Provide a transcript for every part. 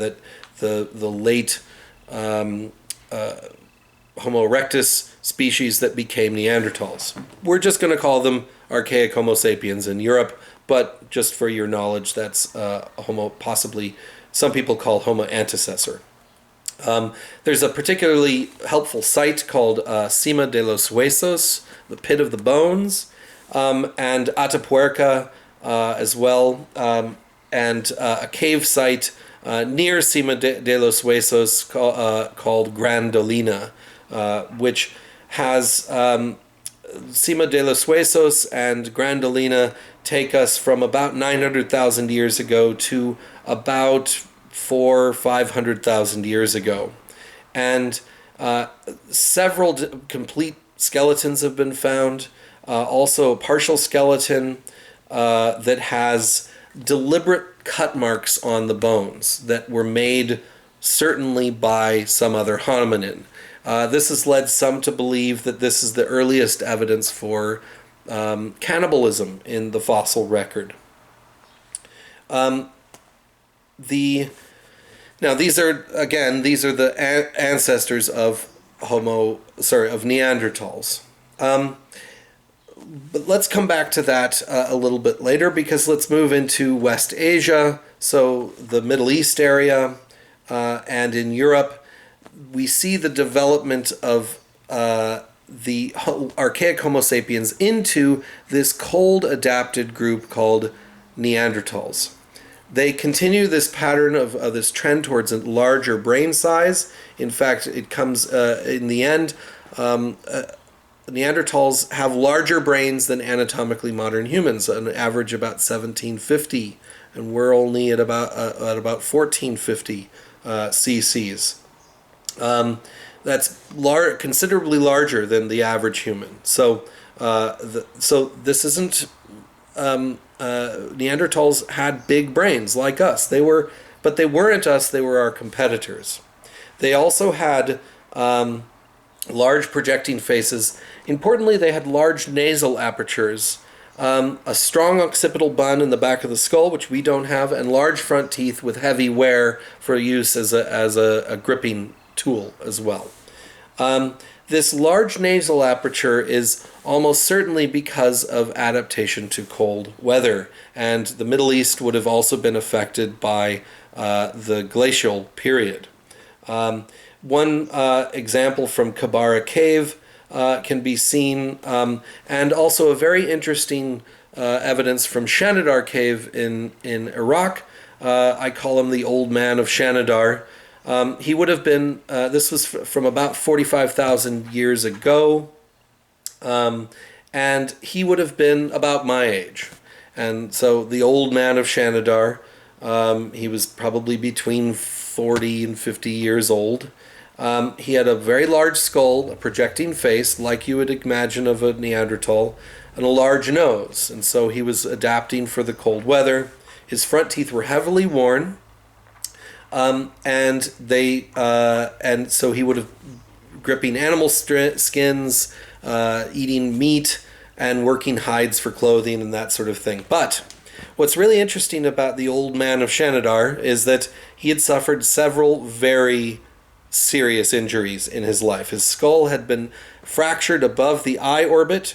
that the late Homo erectus species that became Neanderthals. We're just going to call them archaic Homo sapiens in Europe, but just for your knowledge, that's possibly some people call Homo antecessor. There's a particularly helpful site called Cima de los Huesos, the Pit of the Bones, and Atapuerca as well, and a cave site near Cima de los Huesos called Grandolina, which has Cima de los Huesos and Grandolina take us from about 900,000 years ago to about 500,000 years ago. And several complete skeletons have been found, also a partial skeleton that has deliberate cut marks on the bones that were made certainly by some other hominin. This has led some to believe that this is the earliest evidence for cannibalism in the fossil record. Now these are the ancestors of Neanderthals. But let's come back to that a little bit later, because let's move into West Asia, so the Middle East area, and in Europe, we see the development of the archaic Homo sapiens into this cold adapted group called Neanderthals. They continue this pattern of this trend towards a larger brain size. In fact, it comes in the end, Neanderthals have larger brains than anatomically modern humans, an average about 1750, and we're only at about 1450 cc's. That's considerably larger than the average human. So this isn't. Neanderthals had big brains like us. But they weren't us. They were our competitors. They also had large projecting faces. Importantly, they had large nasal apertures, a strong occipital bun in the back of the skull, which we don't have, and large front teeth with heavy wear for use as a gripping tool as well. This large nasal aperture is almost certainly because of adaptation to cold weather, and the Middle East would have also been affected by the glacial period. One example from Kabara Cave can be seen, and also a very interesting evidence from Shanidar Cave in Iraq. I call him the Old Man of Shanidar. He would have been, this was from about 45,000 years ago, and he would have been about my age. And so the Old Man of Shanidar, he was probably between 40 and 50 years old. He had a very large skull, a projecting face, like you would imagine of a Neanderthal, and a large nose. And so he was adapting for the cold weather. His front teeth were heavily worn. And so he would have gripping animal skins, eating meat, and working hides for clothing and that sort of thing. But what's really interesting about the Old Man of Shanidar is that he had suffered several very serious injuries in his life. His skull had been fractured above the eye orbit,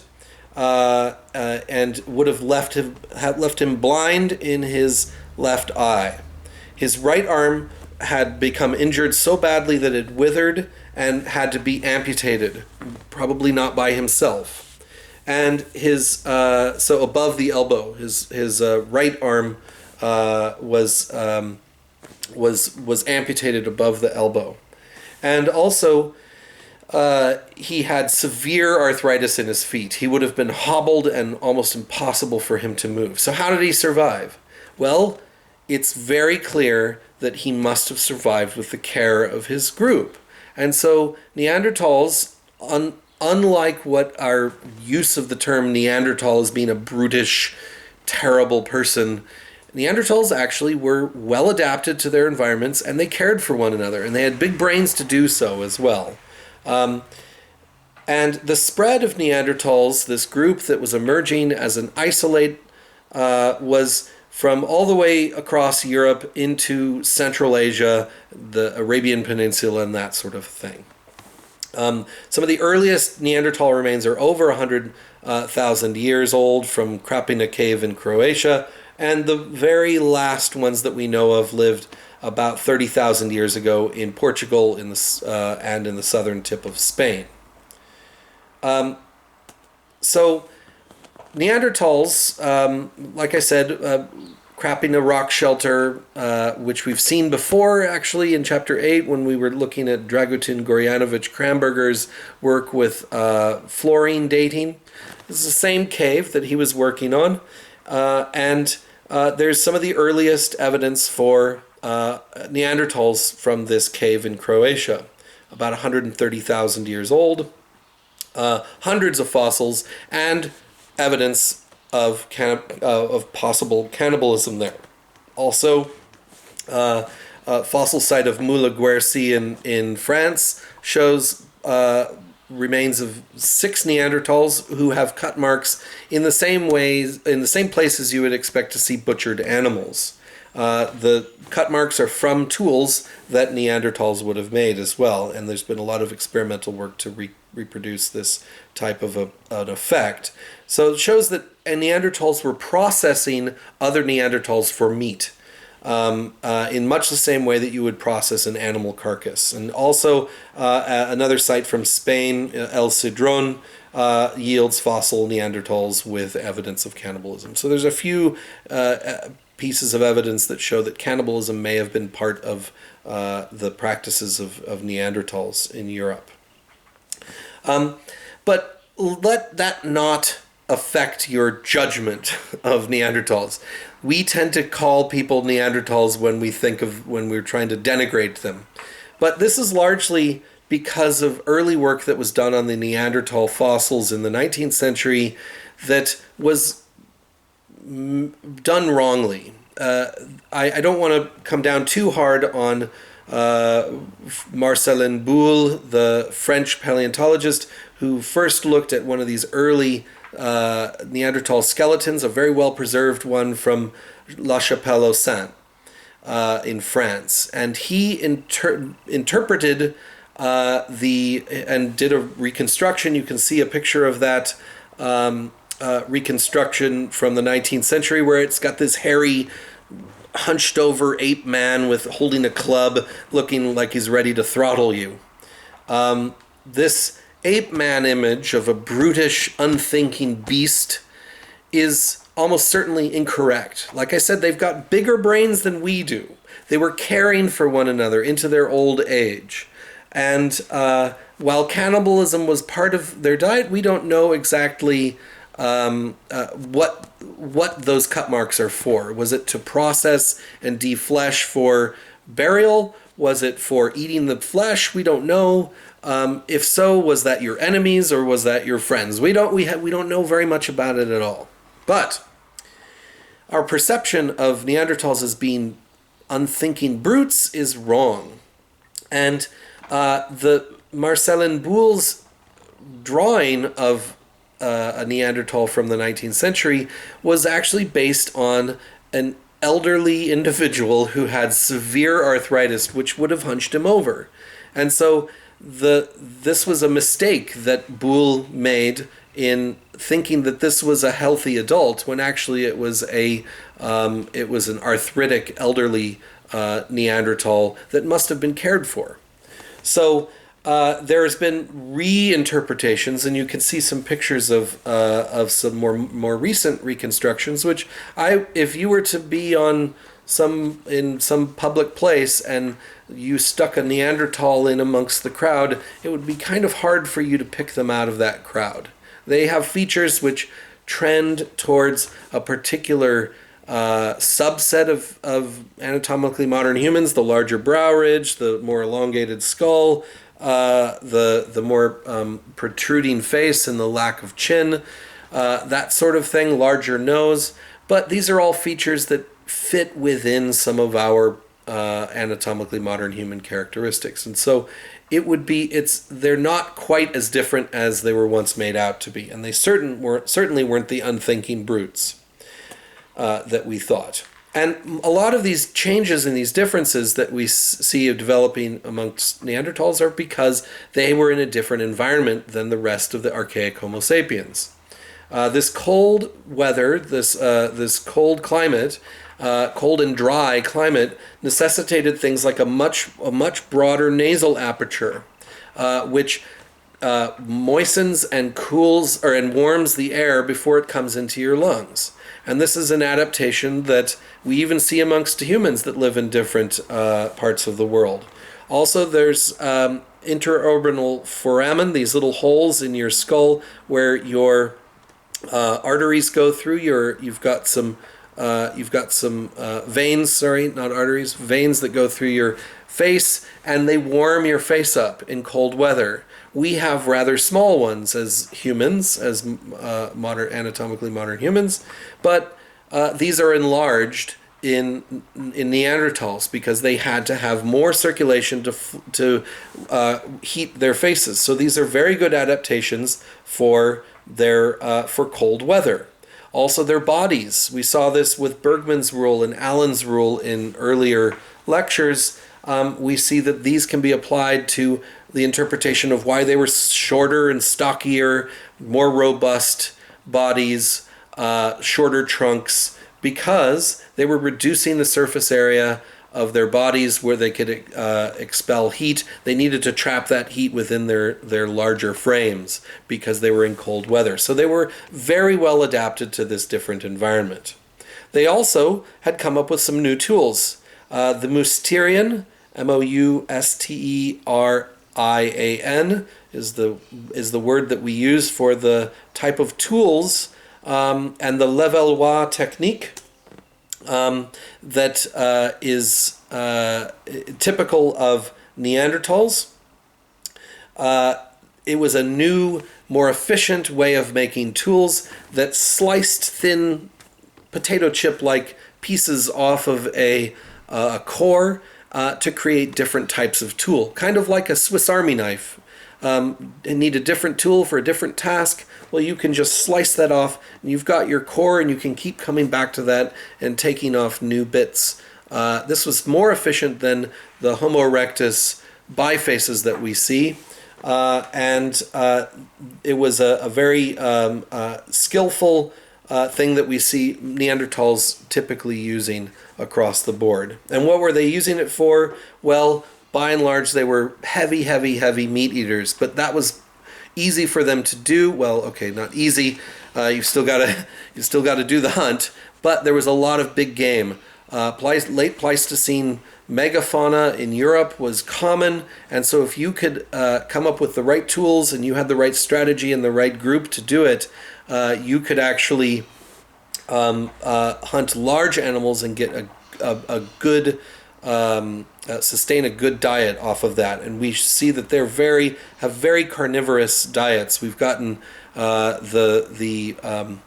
and would have left him blind in his left eye. His right arm had become injured so badly that it withered and had to be amputated, probably not by himself. And his so above the elbow, his right arm was amputated above the elbow, and also he had severe arthritis in his feet. He would have been hobbled and almost impossible for him to move. So how did he survive? Well, it's very clear that he must have survived with the care of his group. And so Neanderthals, unlike what our use of the term Neanderthal as being a brutish, terrible person, Neanderthals actually were well adapted to their environments, and they cared for one another, and they had big brains to do so as well. And the spread of Neanderthals, this group that was emerging as an isolate, was from all the way across Europe into Central Asia, the Arabian Peninsula, and that sort of thing. Some of the earliest Neanderthal remains are over 100,000 years old from Krapina Cave in Croatia, and the very last ones that we know of lived about 30,000 years ago in Portugal and in the southern tip of Spain. So Neanderthals, like I said, Krapina rock shelter, which we've seen before actually in chapter 8 when we were looking at Dragutin Gorjanovic Kramberger's work with fluorine dating. This is the same cave that he was working on, and there's some of the earliest evidence for Neanderthals from this cave in Croatia, about 130,000 years old, hundreds of fossils, and evidence of possible cannibalism there. Also, fossil site of Moula-Guercy in France shows remains of 6 Neanderthals who have cut marks in the same ways, in the same places you would expect to see butchered animals. The cut marks are from tools that Neanderthals would have made as well, and there's been a lot of experimental work to reproduce this type of an effect. So it shows that Neanderthals were processing other Neanderthals for meat in much the same way that you would process an animal carcass. And also another site from Spain, El Cedron, yields fossil Neanderthals with evidence of cannibalism. So there's a few pieces of evidence that show that cannibalism may have been part of the practices of Neanderthals in Europe. But let that not affect your judgment of Neanderthals. We tend to call people Neanderthals when we're trying to denigrate them. But this is largely because of early work that was done on the Neanderthal fossils in the 19th century that was done wrongly. I don't want to come down too hard on Marcelin Boule, the French paleontologist who first looked at one of these early Neanderthal skeletons, a very well preserved one from La Chapelle-aux-Saints in France, and he interpreted and did a reconstruction. You can see a picture of that reconstruction from the 19th century where it's got this hairy, hunched over ape man holding a club looking like he's ready to throttle you. This ape man image of a brutish, unthinking beast is almost certainly incorrect. Like I said, they've got bigger brains than we do. They were caring for one another into their old age. And while cannibalism was part of their diet, we don't know exactly what those cut marks are for. Was it to process and deflesh for burial? Was it for eating the flesh? We don't know. If so, was that your enemies or was that your friends? We don't know very much about it at all. But our perception of Neanderthals as being unthinking brutes is wrong. And the Marcelin Boule's drawing of a Neanderthal from the 19th century was actually based on an elderly individual who had severe arthritis, which would have hunched him over. And so this was a mistake that Boule made in thinking that this was a healthy adult when actually it was an arthritic elderly Neanderthal that must have been cared for. So there's been reinterpretations, and you can see some pictures of some more recent reconstructions. Which if you were to be in some public place and you stuck a Neanderthal in amongst the crowd, it would be kind of hard for you to pick them out of that crowd. They have features which trend towards a particular subset of anatomically modern humans: the larger brow ridge, the more elongated skull, the more protruding face and the lack of chin, that sort of thing, larger nose. But these are all features that fit within some of our anatomically modern human characteristics. And so they're not quite as different as they were once made out to be. And they certainly weren't the unthinking brutes that we thought. And a lot of these changes and these differences that we see developing amongst Neanderthals are because they were in a different environment than the rest of the archaic Homo sapiens. This cold weather, this cold climate, cold and dry climate, necessitated things like a much broader nasal aperture, which moistens and cools and warms the air before it comes into your lungs. And this is an adaptation that we even see amongst humans that live in different parts of the world. Also, there's interorbital foramen, these little holes in your skull where your arteries go through. You've got some veins, sorry, not arteries, veins that go through your face, and they warm your face up in cold weather. We have rather small ones as humans, as anatomically modern humans, but these are enlarged in Neanderthals because they had to have more circulation to heat their faces. So these are very good adaptations for for cold weather. Also, their bodies. We saw this with Bergman's rule and Allen's rule in earlier lectures. We see that these can be applied to the interpretation of why they were shorter and stockier, more robust bodies, shorter trunks, because they were reducing the surface area of their bodies where they could expel heat. They needed to trap that heat within their larger frames because they were in cold weather. So they were very well adapted to this different environment. They also had come up with some new tools. The Mousterian, Mousterian, is the word that we use for the type of tools, and the Levallois technique that is typical of Neanderthals. It was a new, more efficient way of making tools that sliced thin potato chip-like pieces off of a core to create different types of tool, kind of like a Swiss Army knife. Need a different tool for a different task. Well, you can just slice that off, and you've got your core, and you can keep coming back to that and taking off new bits. This was more efficient than the Homo erectus bifaces that we see, and it was a very skillful thing that we see Neanderthals typically using across the board. And what were they using it for? Well, by and large, they were heavy meat eaters, but that was easy for them to do. Well, okay, not easy. You still gotta do the hunt, but there was a lot of big game. Late Pleistocene megafauna in Europe was common, and so if you could come up with the right tools and you had the right strategy and the right group to do it, you could actually hunt large animals and get a good sustain a good diet off of that. And we see that they're have very carnivorous diets. We've gotten the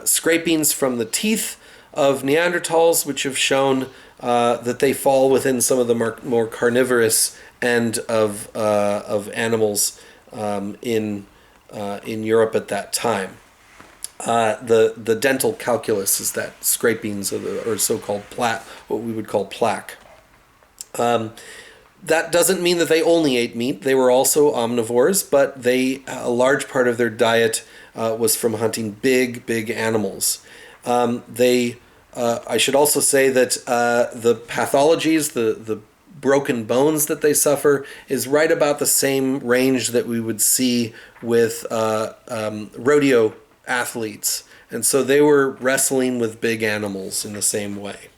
scrapings from the teeth of Neanderthals, which have shown that they fall within some of the more carnivorous end of animals in Europe at that time. The dental calculus is that scrapings of or so-called what we would call plaque. That doesn't mean that they only ate meat. They were also omnivores, but a large part of their diet was from hunting big animals. I should also say that the pathologies, the broken bones that they suffer, is right about the same range that we would see with rodeo athletes. And so they were wrestling with big animals in the same way.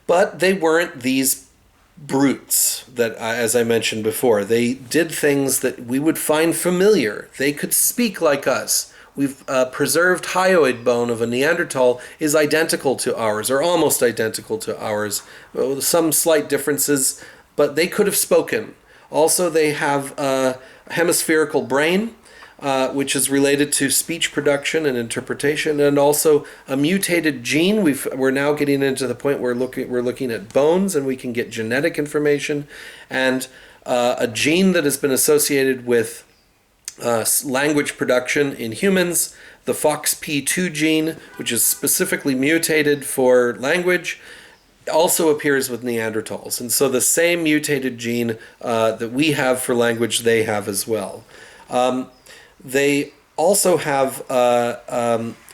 But they weren't these brutes that, as I mentioned before, they did things that we would find familiar. They could speak like us. We've preserved hyoid bone of a Neanderthal is identical to ours, or almost identical to ours, with some slight differences, but they could have spoken. Also, they have a hemispherical brain, which is related to speech production and interpretation, and also a mutated gene. We're now getting into the point where we're looking at bones, and we can get genetic information, and a gene that has been associated with language production in humans the FOXP2 gene, which is specifically mutated for language, also appears with Neanderthals. And so the same mutated gene that we have for language, they have as well. They also have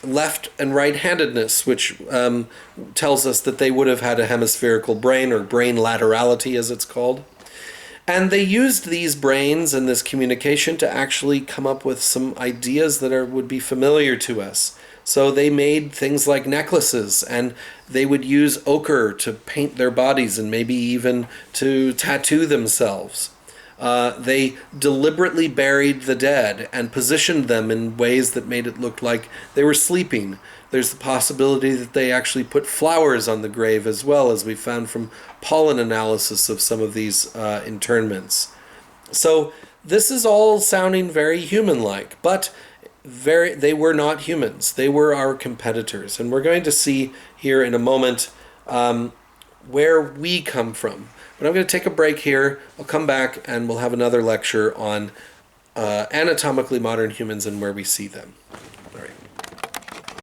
left and right-handedness, which tells us that they would have had a hemispherical brain, or brain laterality as it's called. And they used these brains and this communication to actually come up with some ideas that would be familiar to us. So they made things like necklaces, and they would use ochre to paint their bodies and maybe even to tattoo themselves. They deliberately buried the dead and positioned them in ways that made it look like they were sleeping. There's the possibility that they actually put flowers on the grave as well, as we found from pollen analysis of some of these internments. So this is all sounding very human-like, but they were not humans. They were our competitors. And we're going to see here in a moment where we come from. But I'm going to take a break here. I'll come back and we'll have another lecture on anatomically modern humans and where we see them.